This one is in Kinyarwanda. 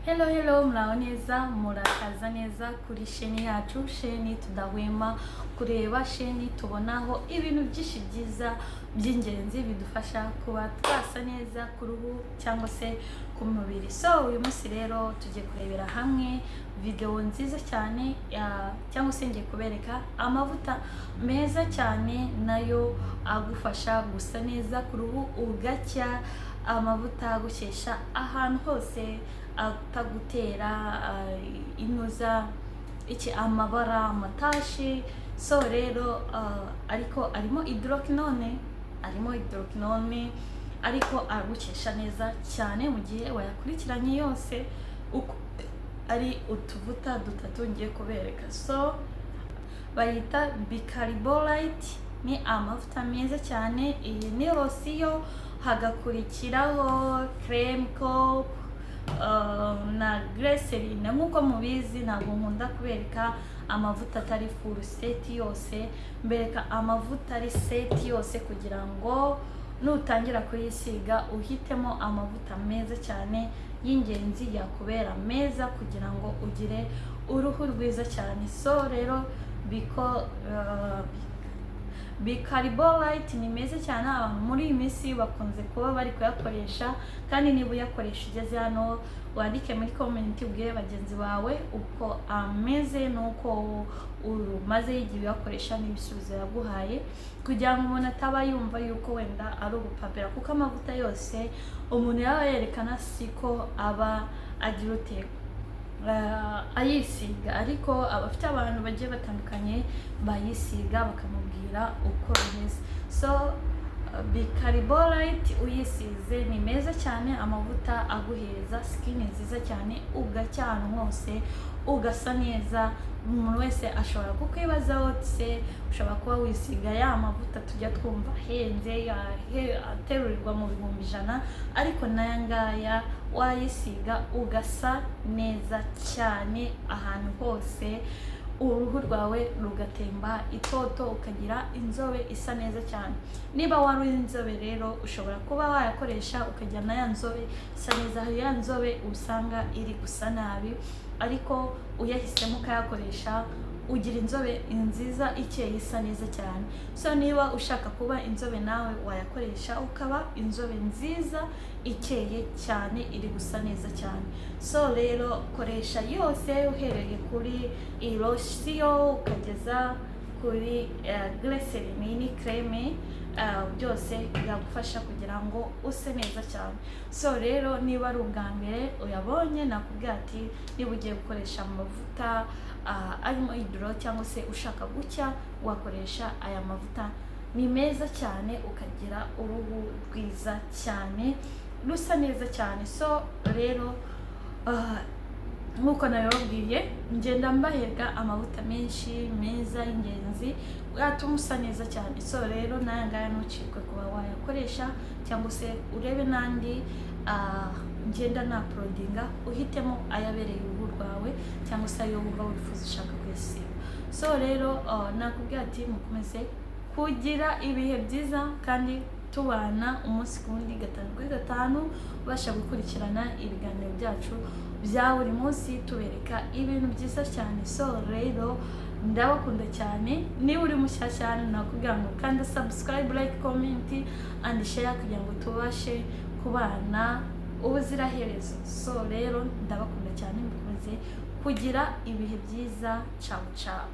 Hello, muraho neza, murakaza neza kuri sheni yacu, sheni tudahwema kureba, sheni tubonaho ibintu byinshi byiza by'ingenzi bidufasha kuba twasa neza ku ruhu cyangwa se ku mubiri. So uyu munsi rero tugiye kurebera hamwe video nziza cyane cyangwa se ngiye kubereka amavuta meza cyane nayo agufasha gusa neza ku ruhu ugacya, amavuta agukesha ahantu hose atagutera inoza amabara amatashi. So rero ariko arimo hydroquinone ariko agukesha neza cyane mu gihe wayakurikiranye yose uko ari utuvuta dutatu ngiye kubereka. So bayita bicarbolite, ni amavuta meza cyane. Iyi ni rosiyo, hagakurikiraho creme cope na glycerine. Nkuko mubizi ntabwo nkunda kubereka amavuta atari full set yose, mbereka amavuta ari set yose kugira ngo nutangira kuyisiga uhitemo amavuta meza cyane y'ingenzi yakubera meza kugira ngo ugire uruhu rwiza cyane. So rero bicarbolite ni meza cyane, abantu muri iyi minsi bakunze kuba bari kuyakoresha, kandi niba uyakoresha ugeze hano wandike muri comment ubwire bagenzi bawe uko ameze nuko umaze igihe uyakoresha n'ibisubizo yaguhaye, kugira ngo umuntu ataba yumva yuko wenda ari ubupapira, kuko amavuta yose umuntu yaba yerekana siko aba agira ayisiga, ariko abafite abantu bagiye batandukanye bayisiga bakamubwira uko bimeze. So bicarbolite uyisize ni meza cyane, amavuta aguhereza skin nziza cyane, ugacya ahantu hose ugasa neza. Umuntu wese ashobora kukwibazaho se ushobora kuba wisiga ya mavuta tujya twumva ahenze aterurirwa mu bihumbi 100, ariko naya ngaya wayisiga ugasa neza cyane ahantu hose, uruhu rwawe rugatemba itoto, ukagira inzobe isa neza cyane. Niba wari inzobe rero ushobora kuba wayakoresha ukagira na ya nzobe isa neza. Hari ya nzobe usanga iri gusa nabi, ariko uyahisemo ukayakoresha ugira inzobe nziza ikeye isa neza cyane. So niba ushaka kuba inzobe nawe wayakoresha ukaba inzobe nziza ikeye cyane iri gusa neza cyane. So rero koresha yose uhereye kuri lotion ukageza kuri glycerine ni creme, byose byagufasha kugira ngo use neza cyane. So rero niba ari ubwa mbere uyabonye, nakubwira ati niba ugiye gukoresha amavuta arimo hydro cyangwa se ushaka gucya, wakoresha aya mavuta, ni meza cyane, ukagira uruhu rwiza cyane rusa neza cyane. So rero nkuko nabibabwiye ngenda mbaherwa amavuta menshi meza y'ingenzi yatuma usa neza cyane. So rero naya ngaya ntucikwe kuba wayakoresha, cyangwa se urebe n'andi ngenda na uploadinga, uhitemo ayabereye uruhu rwawe cyangwa se ayo wumva wifuza ushaka kwisiga. So rero nakubwira ati mukomeze kugira ibihe byiza, kandi tubana umunsi ku wundi 5 ubasha gukurikirana ibiganiro byacu bya buri munsi tubereka ibintu byiza cyane. So rero ndabakunda cyane. Niba uri mushyashya hano nakubwira ngo kanda subscribe, like, comment and share kugira ngo tubashe kubana ubuziraherezo. So rero ndabakunda cyane, mukomeze kugira ibihe byiza. Ciao ciao.